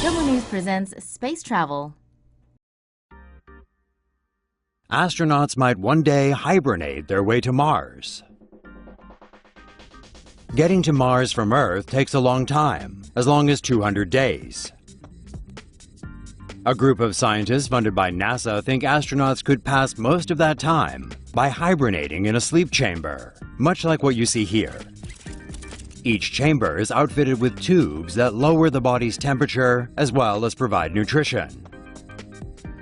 TomoNews presents Space Travel. Astronauts might one day hibernate their way to Mars. Getting to Mars from Earth takes a long time, as long as 200 days. A group of scientists funded by NASA think astronauts could pass most of that time by hibernating in a sleep chamber, much like what you see here. Each chamber is outfitted with tubes that lower the body's temperature as well as provide nutrition.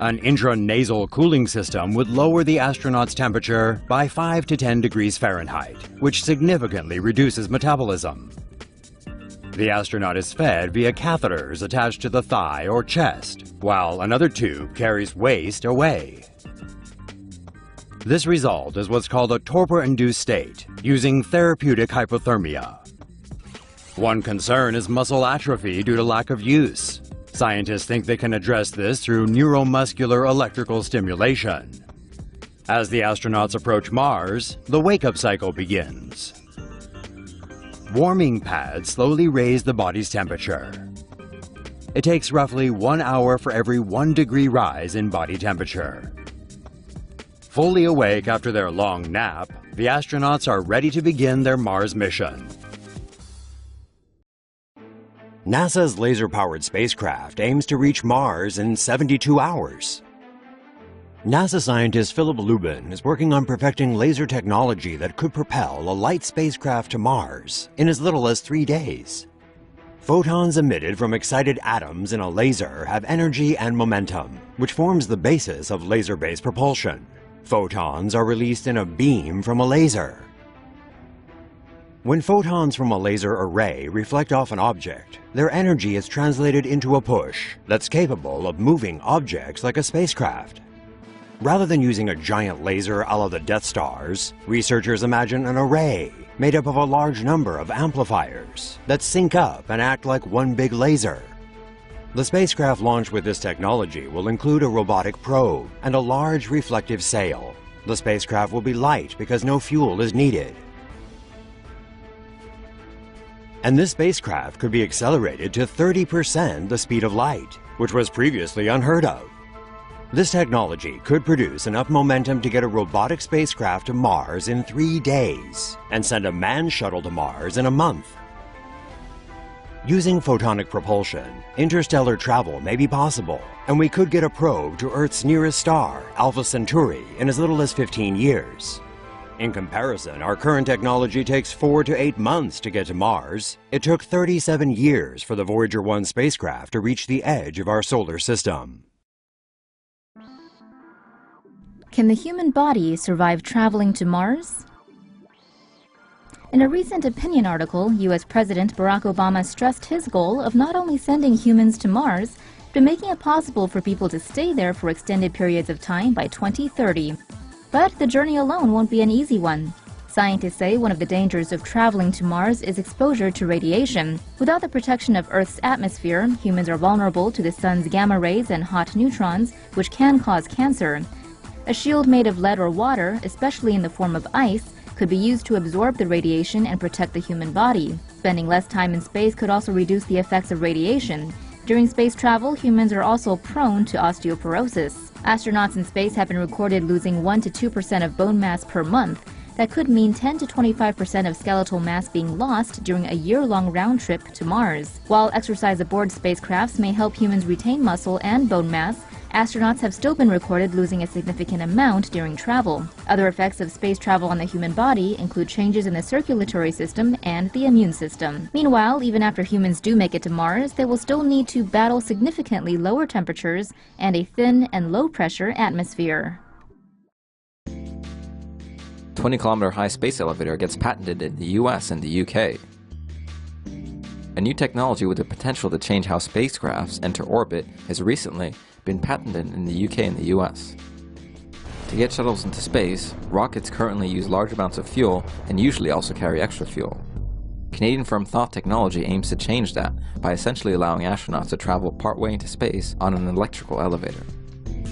An intranasal cooling system would lower the astronaut's temperature by 5 to 10 degrees Fahrenheit, which significantly reduces metabolism. The astronaut is fed via catheters attached to the thigh or chest, while another tube carries waste away. This result is what's called a torpor-induced state, using therapeutic hypothermia. One concern is muscle atrophy due to lack of use. Scientists think they can address this through neuromuscular electrical stimulation. As the astronauts approach Mars, the wake-up cycle begins. Warming pads slowly raise the body's temperature. It takes roughly 1 hour for every 1 degree rise in body temperature. Fully awake after their long nap, the astronauts are ready to begin their Mars mission. NASA's laser-powered spacecraft aims to reach Mars in 72 hours. NASA scientist Philip Lubin is working on perfecting laser technology that could propel a light spacecraft to Mars in as little as 3 days. Photons emitted from excited atoms in a laser have energy and momentum, which forms the basis of laser-based propulsion. Photons are released in a beam from a laser. When photons from a laser array reflect off an object, their energy is translated into a push that's capable of moving objects like a spacecraft. Rather than using a giant laser a la the Death Stars, researchers imagine an array made up of a large number of amplifiers that sync up and act like one big laser. The spacecraft launched with this technology will include a robotic probe and a large reflective sail. The spacecraft will be light because no fuel is needed. And this spacecraft could be accelerated to 30% the speed of light, which was previously unheard of. This technology could produce enough momentum to get a robotic spacecraft to Mars in 3 days and send a manned shuttle to Mars in a month. Using photonic propulsion, interstellar travel may be possible, and we could get a probe to Earth's nearest star, Alpha Centauri, in as little as 15 years. In comparison, our current technology takes 4 to 8 months to get to Mars. It took 37 years for the Voyager 1 spacecraft to reach the edge of our solar system. Can the human body survive traveling to Mars? In a recent opinion article, U.S. President Barack Obama stressed his goal of not only sending humans to Mars, but making it possible for people to stay there for extended periods of time by 2030. But the journey alone won't be an easy one. Scientists say one of the dangers of traveling to Mars is exposure to radiation. Without the protection of Earth's atmosphere, humans are vulnerable to the sun's gamma rays and hot neutrons, which can cause cancer. A shield made of lead or water, especially in the form of ice, could be used to absorb the radiation and protect the human body. Spending less time in space could also reduce the effects of radiation. During space travel, humans are also prone to osteoporosis. Astronauts in space have been recorded losing 1 to 2% of bone mass per month. That could mean 10 to 25% of skeletal mass being lost during a year-long round trip to Mars. While exercise aboard spacecrafts may help humans retain muscle and bone mass, astronauts have still been recorded losing a significant amount during travel. Other effects of space travel on the human body include changes in the circulatory system and the immune system. Meanwhile, even after humans do make it to Mars, they will still need to battle significantly lower temperatures and a thin and low-pressure atmosphere. 20-kilometer high space elevator gets patented in the US and the UK. A new technology with the potential to change how spacecrafts enter orbit has recently been patented in the UK and the US. To get shuttles into space, rockets currently use large amounts of fuel and usually also carry extra fuel. Canadian firm Thought Technology aims to change that by essentially allowing astronauts to travel partway into space on an electrical elevator.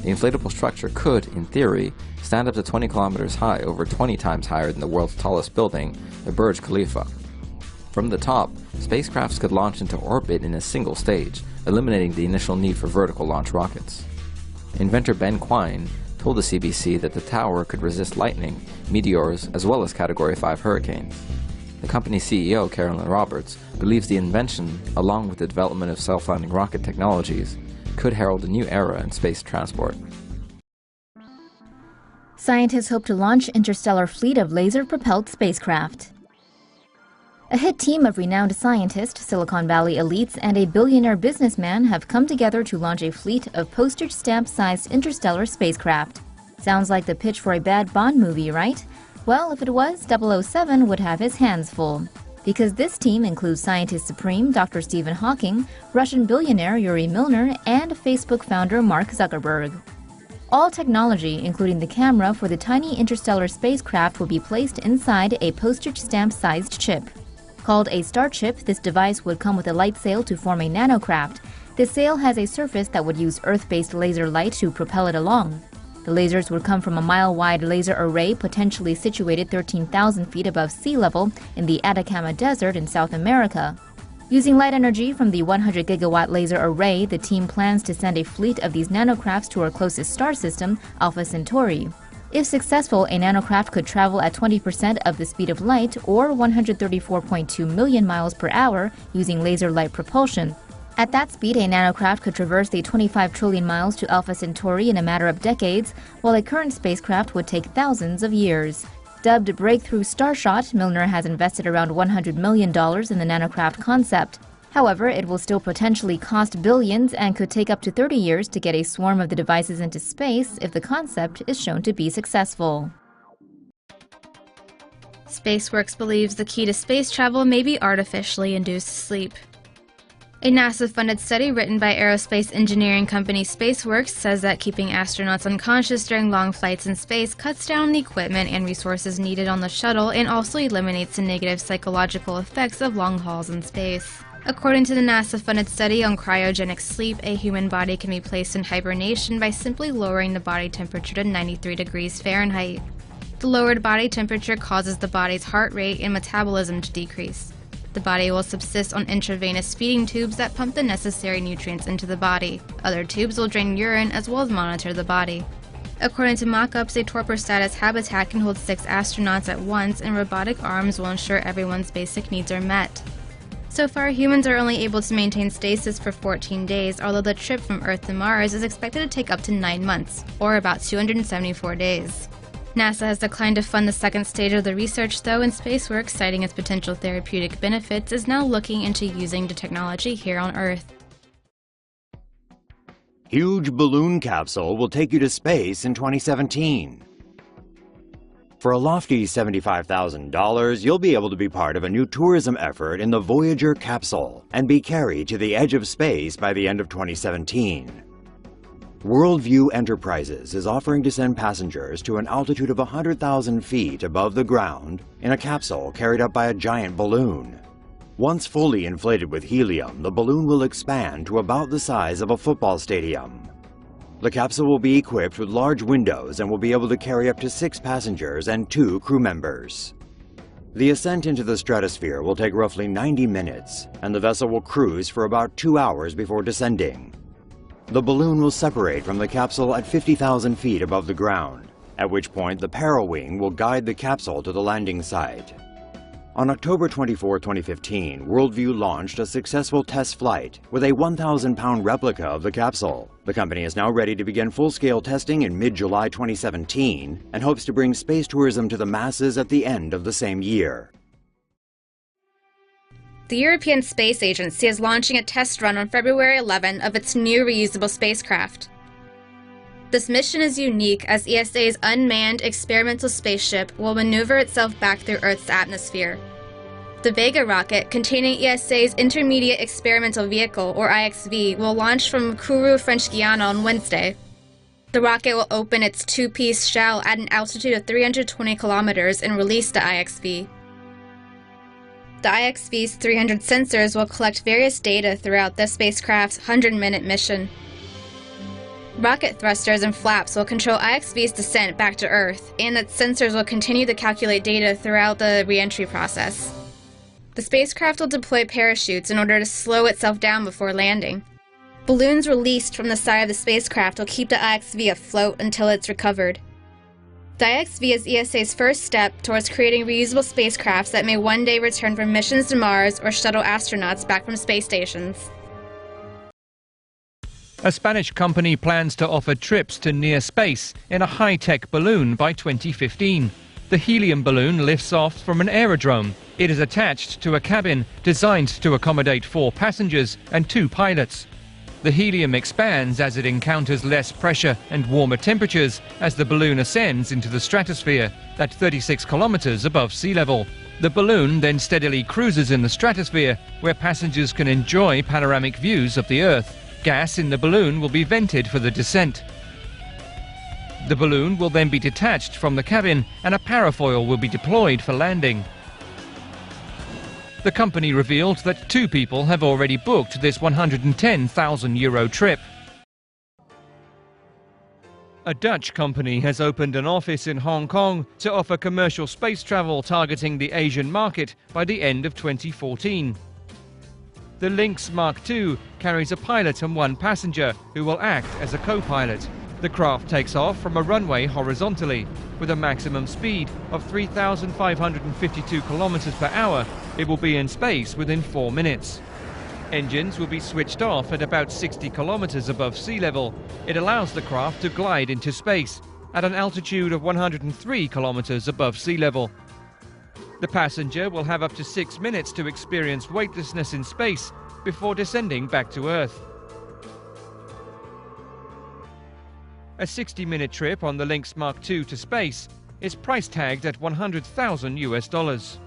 The inflatable structure could, in theory, stand up to 20 kilometers high, over 20 times higher than the world's tallest building, the Burj Khalifa. From the top, spacecrafts could launch into orbit in a single stage, eliminating the initial need for vertical launch rockets. Inventor Ben Quine told the CBC that the tower could resist lightning, meteors, as well as Category 5 hurricanes. The company's CEO, Carolyn Roberts, believes the invention, along with the development of self-landing rocket technologies, could herald a new era in space transport. Scientists hope to launch interstellar fleet of laser-propelled spacecraft. A hit team of renowned scientists, Silicon Valley elites, and a billionaire businessman have come together to launch a fleet of postage stamp-sized interstellar spacecraft. Sounds like the pitch for a bad Bond movie, right? Well, if it was, 007 would have his hands full. Because this team includes scientist supreme Dr. Stephen Hawking, Russian billionaire Yuri Milner, and Facebook founder Mark Zuckerberg. All technology, including the camera for the tiny interstellar spacecraft, will be placed inside a postage stamp-sized chip. Called a star chip, this device would come with a light sail to form a nanocraft. The sail has a surface that would use Earth-based laser light to propel it along. The lasers would come from a mile-wide laser array potentially situated 13,000 feet above sea level in the Atacama Desert in South America. Using light energy from the 100-gigawatt laser array, the team plans to send a fleet of these nanocrafts to our closest star system, Alpha Centauri. If successful, a nanocraft could travel at 20% of the speed of light, or 134.2 million miles per hour, using laser light propulsion. At that speed, a nanocraft could traverse the 25 trillion miles to Alpha Centauri in a matter of decades, while a current spacecraft would take thousands of years. Dubbed Breakthrough Starshot, Milner has invested around $100 million in the nanocraft concept. However, it will still potentially cost billions and could take up to 30 years to get a swarm of the devices into space if the concept is shown to be successful. SpaceWorks believes the key to space travel may be artificially induced sleep. A NASA-funded study written by aerospace engineering company SpaceWorks says that keeping astronauts unconscious during long flights in space cuts down on the equipment and resources needed on the shuttle and also eliminates the negative psychological effects of long hauls in space. According to the NASA-funded study on cryogenic sleep, a human body can be placed in hibernation by simply lowering the body temperature to 93 degrees Fahrenheit. The lowered body temperature causes the body's heart rate and metabolism to decrease. The body will subsist on intravenous feeding tubes that pump the necessary nutrients into the body. Other tubes will drain urine as well as monitor the body. According to mock-ups, a torpor status habitat can hold 6 astronauts at once, and robotic arms will ensure everyone's basic needs are met. So far, humans are only able to maintain stasis for 14 days, although the trip from Earth to Mars is expected to take up to 9 months, or about 274 days. NASA has declined to fund the second stage of the research, though, and SpaceWorks, citing its potential therapeutic benefits, is now looking into using the technology here on Earth. Huge balloon capsule will take you to space in 2017. For a lofty $75,000, you'll be able to be part of a new tourism effort in the Voyager capsule and be carried to the edge of space by the end of 2017. Worldview Enterprises is offering to send passengers to an altitude of 100,000 feet above the ground in a capsule carried up by a giant balloon. Once fully inflated with helium, the balloon will expand to about the size of a football stadium. The capsule will be equipped with large windows and will be able to carry up to 6 passengers and 2 crew members. The ascent into the stratosphere will take roughly 90 minutes, and the vessel will cruise for about 2 hours before descending. The balloon will separate from the capsule at 50,000 feet above the ground, at which point the parowing will guide the capsule to the landing site. On October 24, 2015, Worldview launched a successful test flight with a 1,000-pound replica of the capsule. The company is now ready to begin full-scale testing in mid-July 2017 and hopes to bring space tourism to the masses at the end of the same year. The European Space Agency is launching a test run on February 11 of its new reusable spacecraft. This mission is unique as ESA's unmanned experimental spaceship will maneuver itself back through Earth's atmosphere. The Vega rocket, containing ESA's Intermediate Experimental Vehicle, or IXV, will launch from Kourou, French Guiana on Wednesday. The rocket will open its 2-piece shell at an altitude of 320 kilometers and release the IXV. The IXV's 300 sensors will collect various data throughout the spacecraft's 100-minute mission. Rocket thrusters and flaps will control IXV's descent back to Earth, and its sensors will continue to calculate data throughout the re-entry process. The spacecraft will deploy parachutes in order to slow itself down before landing. Balloons released from the side of the spacecraft will keep the IXV afloat until it's recovered. The IXV is ESA's first step towards creating reusable spacecrafts that may one day return for missions to Mars or shuttle astronauts back from space stations. A Spanish company plans to offer trips to near space in a high-tech balloon by 2015. The helium balloon lifts off from an aerodrome. It is attached to a cabin designed to accommodate 4 passengers and 2 pilots. The helium expands as it encounters less pressure and warmer temperatures as the balloon ascends into the stratosphere at 36 kilometers above sea level. The balloon then steadily cruises in the stratosphere, where passengers can enjoy panoramic views of the Earth. Gas in the balloon will be vented for the descent. The balloon will then be detached from the cabin and a parafoil will be deployed for landing. The company revealed that 2 people have already booked this €110,000 trip. A Dutch company has opened an office in Hong Kong to offer commercial space travel targeting the Asian market by the end of 2014. The Lynx Mark II carries a pilot and 1 passenger who will act as a co-pilot. The craft takes off from a runway horizontally. With a maximum speed of 3,552 kilometers per hour, it will be in space within 4 minutes. Engines will be switched off at about 60 kilometers above sea level. It allows the craft to glide into space at an altitude of 103 kilometers above sea level. The passenger will have up to 6 minutes to experience weightlessness in space before descending back to Earth. A 60-minute trip on the Lynx Mark II to space is price tagged at $100,000.